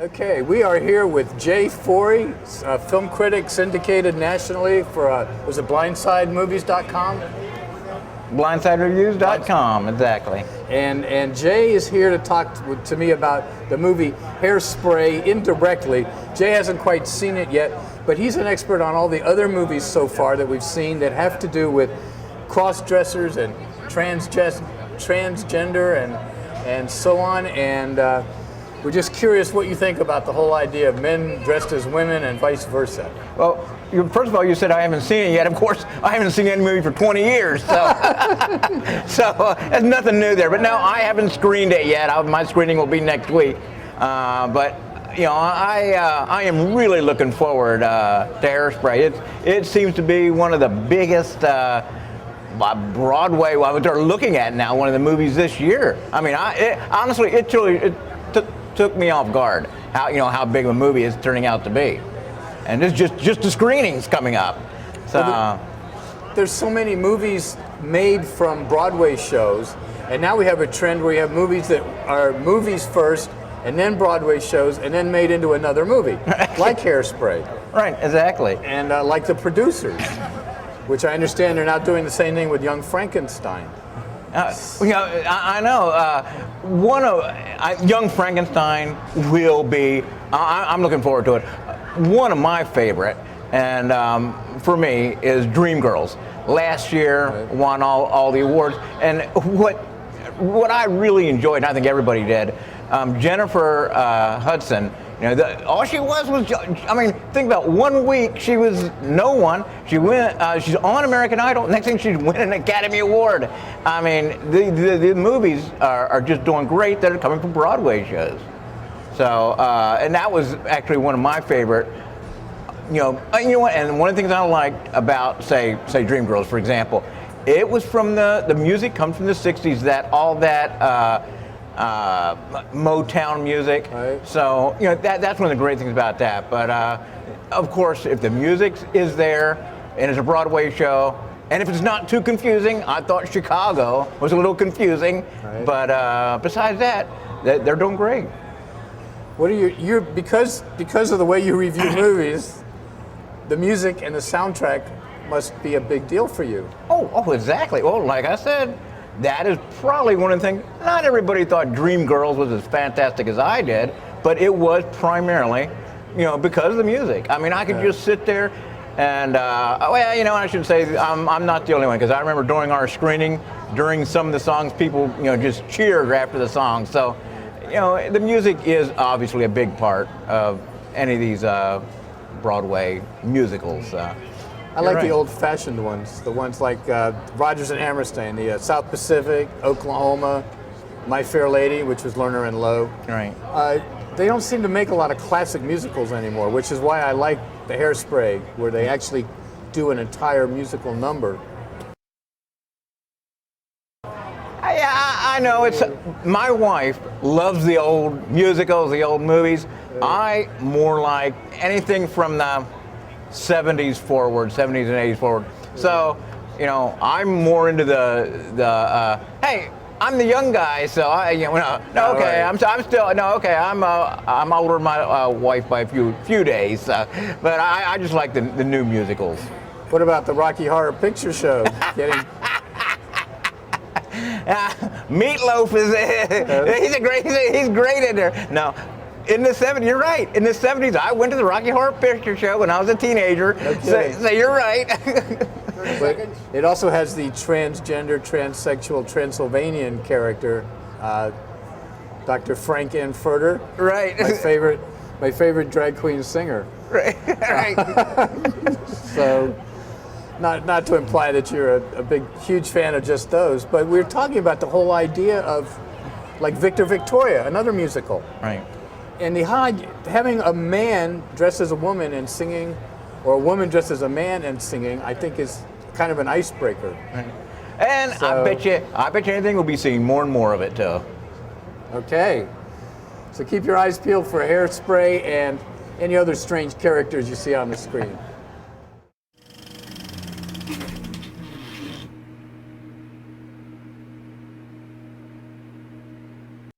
Okay, we are here with Jay Forey, a film critic syndicated nationally for, was it blindsidemovies.com? Blindsidereviews.com, exactly. And Jay is here to talk to me about the movie Hairspray indirectly. Jay hasn't quite seen it yet, but he's an expert on all the other movies so far that we've seen that have to do with cross-dressers and transgender and so on. And we're just curious what you think about the whole idea of men dressed as women and vice versa. Well, first of all, you said I haven't seen it yet. Of course, I haven't seen any movie for 20 years, so there's nothing new there. But no, I haven't screened it yet. My screening will be next week. But you know, I am really looking forward to Hairspray. It seems to be one of the biggest Broadway. Well, they're looking at now one of the movies this year. I mean, honestly, it took me off guard how big of a movie it's turning out to be. And it's just the screenings coming up. So there's so many movies made from Broadway shows, and now we have a trend where you have movies that are movies first, and then Broadway shows, and then made into another movie, like Hairspray. Right, exactly. And like The Producers, which I understand they're now doing the same thing with Young Frankenstein. I know. Young Frankenstein will be. I'm looking forward to it. One of my favorite, and for me, is Dreamgirls. Last year, won all the awards. And what I really enjoyed, and I think everybody did, Jennifer Hudson. All she was. I mean, think about 1 week. She was no one. She went. She's on American Idol. Next thing, she's winning an Academy Award. I mean, the movies are just doing great that are coming from Broadway shows. So, and that was actually one of my favorite. And one of the things I liked about, say Dreamgirls, for example, it was from the music comes from the '60s. That all that. Motown music. Right. So that's one of the great things about that. But of course, if the music is there and it's a Broadway show, and if it's not too confusing, I thought Chicago was a little confusing. Right. But besides that, they're doing great. What are you're because of the way you review movies, the music and the soundtrack must be a big deal for you. Oh, exactly. Well, like I said, that is probably one of the things. Not everybody thought Dreamgirls was as fantastic as I did, but it was primarily, because of the music. I mean, I could just sit there and, I should say I'm not the only one, because I remember during our screening, during some of the songs, people, just cheered after the song. So, the music is obviously a big part of any of these Broadway musicals. I like the old-fashioned ones, the ones like Rodgers and Hammerstein, the South Pacific, Oklahoma, My Fair Lady, which was Lerner and Loewe. Right. They don't seem to make a lot of classic musicals anymore, which is why I like the Hairspray, where they actually do an entire musical number. I know. My wife loves the old musicals, the old movies. I more like anything from the 70s forward, 70s and 80s forward. So, I'm more into hey, I'm the young guy, so I'm older than my wife by a few days, but I just like the new musicals. What about the Rocky Horror Picture Show? Meatloaf he's great in there. No. In the 70s, you're right. In the 70s, I went to the Rocky Horror Picture Show when I was a teenager. Okay. So you're right. But it also has the transgender, transsexual Transylvanian character, Dr. Frank Anfurter. Right. My favorite drag queen singer. Right. So, not to imply that you're a huge fan of just those, but we're talking about the whole idea of, like Victor Victoria, another musical. Right. And having a man dressed as a woman and singing, or a woman dressed as a man and singing, I think is kind of an icebreaker. Right. And I bet you anything we'll be seeing more and more of it too. Okay. So keep your eyes peeled for Hairspray and any other strange characters you see on the screen.